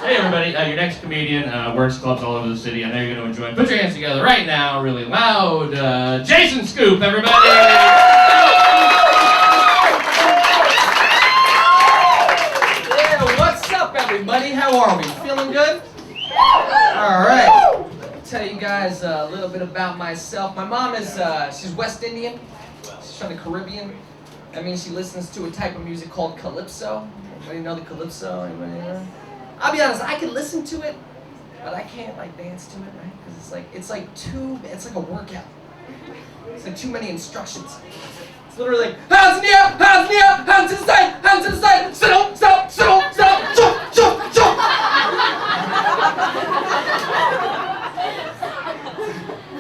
Hey everybody, your next comedian works clubs all over the city. I know you're going to enjoy it. Put your hands together right now, really loud. Jason Scoop, everybody! Yeah, what's up everybody? How are we? Feeling good? Alright. I'll tell you guys a little bit about myself. My mom is, she's West Indian. She's from the Caribbean. That means she listens to a type of music called calypso. Anybody know the calypso? Anybody know? I'll be honest, I can listen to it, but I can't like dance to it, right? Because it's like a workout. It's like too many instructions. It's literally like, hands in the air, hands in the air, hands to the side, hands to the side, sit on, stop, jump, jump, jump.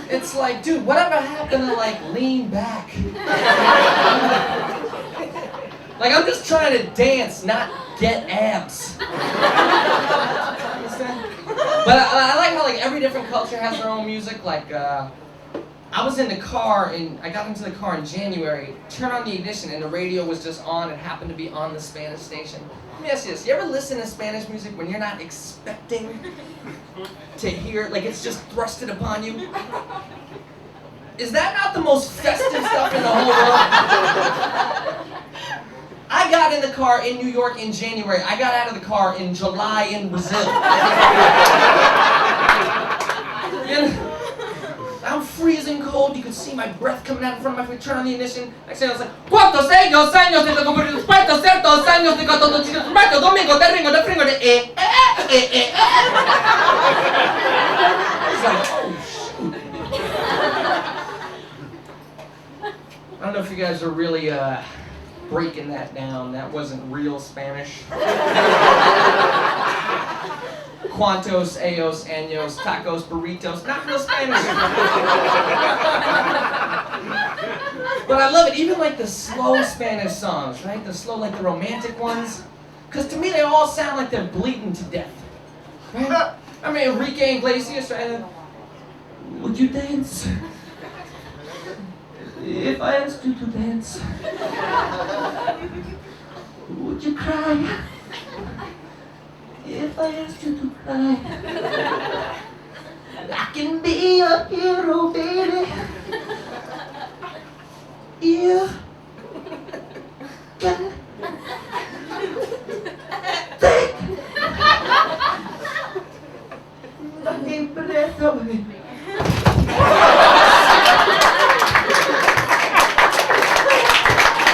It's like, dude, whatever happened to like lean back? Like I'm just trying to dance, not get abs. Understand? But I like how like every different culture has their own music. Like I was in the car and I got into the car in January, turned on the ignition and the radio was just on. It happened to be on the Spanish station. Let me ask you this, you ever listen to Spanish music when you're not expecting to hear it, like it's just thrusted upon you? Is that not the most festive stuff in the whole world? I got in the car in New York in January. I got out of the car in July in Brazil. And I'm freezing cold. You could see my breath coming out in front of my face. Turn on the ignition. Next thing I was like, ¿Cuántos años de tu respeto, ciertos años de cuando tu respeto, domingo, de ringo, de fringo, de I was like, oh, shoot. I don't know if you guys are really, breaking that down. That wasn't real Spanish. Cuantos, ellos, años, tacos, burritos. Not real Spanish. But I love it. Even like the slow Spanish songs, right? The slow, like the romantic ones. Because to me, they all sound like they're bleeding to death. Right? I mean, Enrique Iglesias, right? Would you dance? If I asked you to dance, would you cry? If I asked you to cry, I can be a hero, baby. You can take my breath away.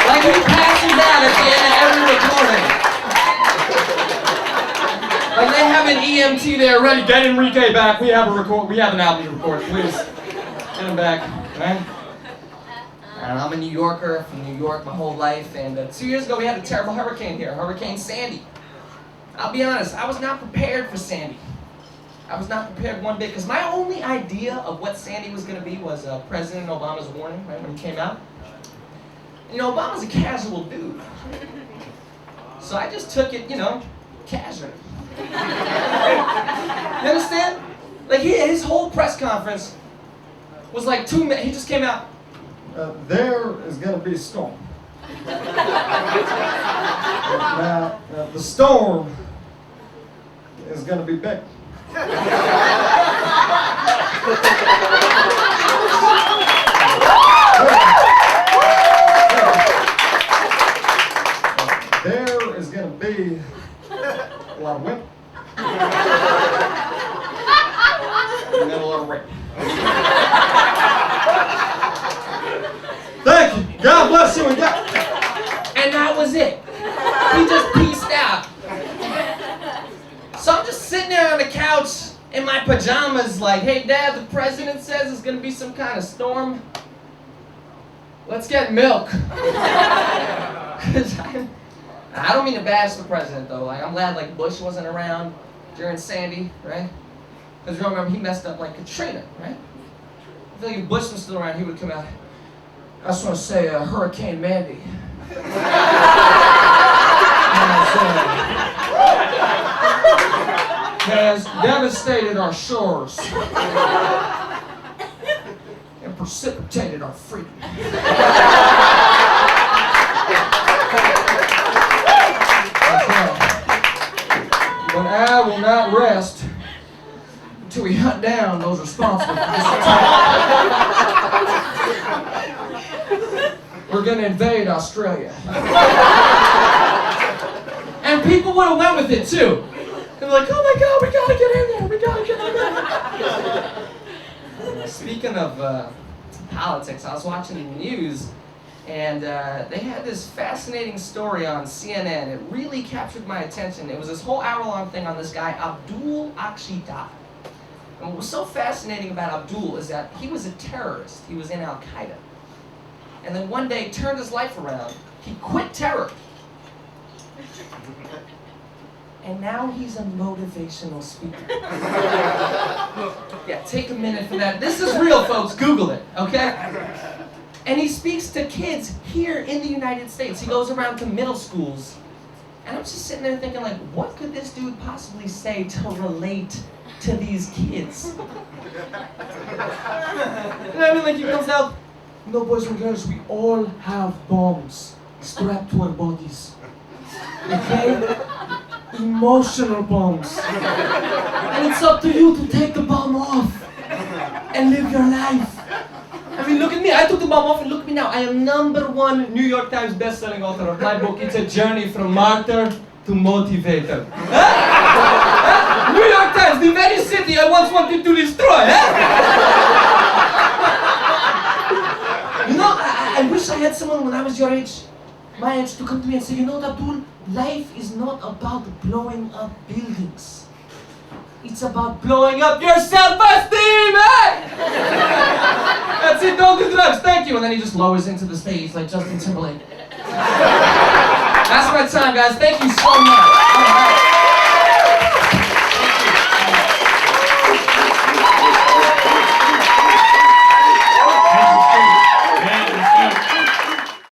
Like he passes out at the end of every recording. Like they have an EMT there ready. Get Enrique back. We have an album to record. Please get him back. Right? And I'm a New Yorker from New York my whole life. And 2 years ago we had a terrible hurricane here, Hurricane Sandy. I'll be honest, I was not prepared for Sandy. I was not prepared one bit because my only idea of what Sandy was going to be was President Obama's warning, right, when he came out. You know, Obama's a casual dude. So I just took it, casually. You understand? Like his whole press conference was like 2 minutes. He just came out. There is going to be a storm. Now, the storm is going to be big. There is going to be a lot of wind. And then a lot of rain. Thank you. God bless you and God. And that was it. He just peaced out. So I'm just sitting there on the couch in my pajamas like, hey Dad, the president says there's going to be some kind of storm. Let's get milk. 'Cause I don't mean to bash the president though. Like I'm glad like Bush wasn't around during Sandy, right? Because remember he messed up like Katrina, right? I feel like if Bush was still around, he would come out. I just want to say Hurricane Mandy has devastated our shores and precipitated our freedom. But and I will not rest until we hunt down those responsible for this attack. We're gonna invade Australia. And people would have went with it too. They're like, oh my God, we gotta get in there. We gotta get in there. Speaking of politics, I was watching the news, and they had this fascinating story on CNN. It really captured my attention. It was this whole hour-long thing on this guy, Abdul Aqshida. And what was so fascinating about Abdul is that he was a terrorist. He was in Al-Qaeda. And then one day turned his life around. He quit terror. And now he's a motivational speaker. Yeah, take a minute for that. This is real, folks. Google it, okay? And he speaks to kids here in the United States. He goes around to middle schools. And I'm just sitting there thinking, like, what could this dude possibly say to relate to these kids? You know what I mean? Like, he comes out, No, boys and girls, we all have bombs strapped to our bodies. Okay? Emotional bombs. And it's up to you to take the bomb off and live your life. I mean, look at me. I took the bomb off and look at me now. I am #1 New York Times best-selling author of my book. It's a journey from martyr to motivator. Huh? New York Times, the very city I once wanted to destroy. Huh? You know, I wish I had someone when I was your age, my age, to come to me and say, you know, Abdul, life is not about blowing up buildings. It's about blowing up your self-esteem, eh? That's it, don't do drugs, thank you. And then he just lowers into the stage like Justin Timberlake. That's my time, guys. Thank you so much. All right.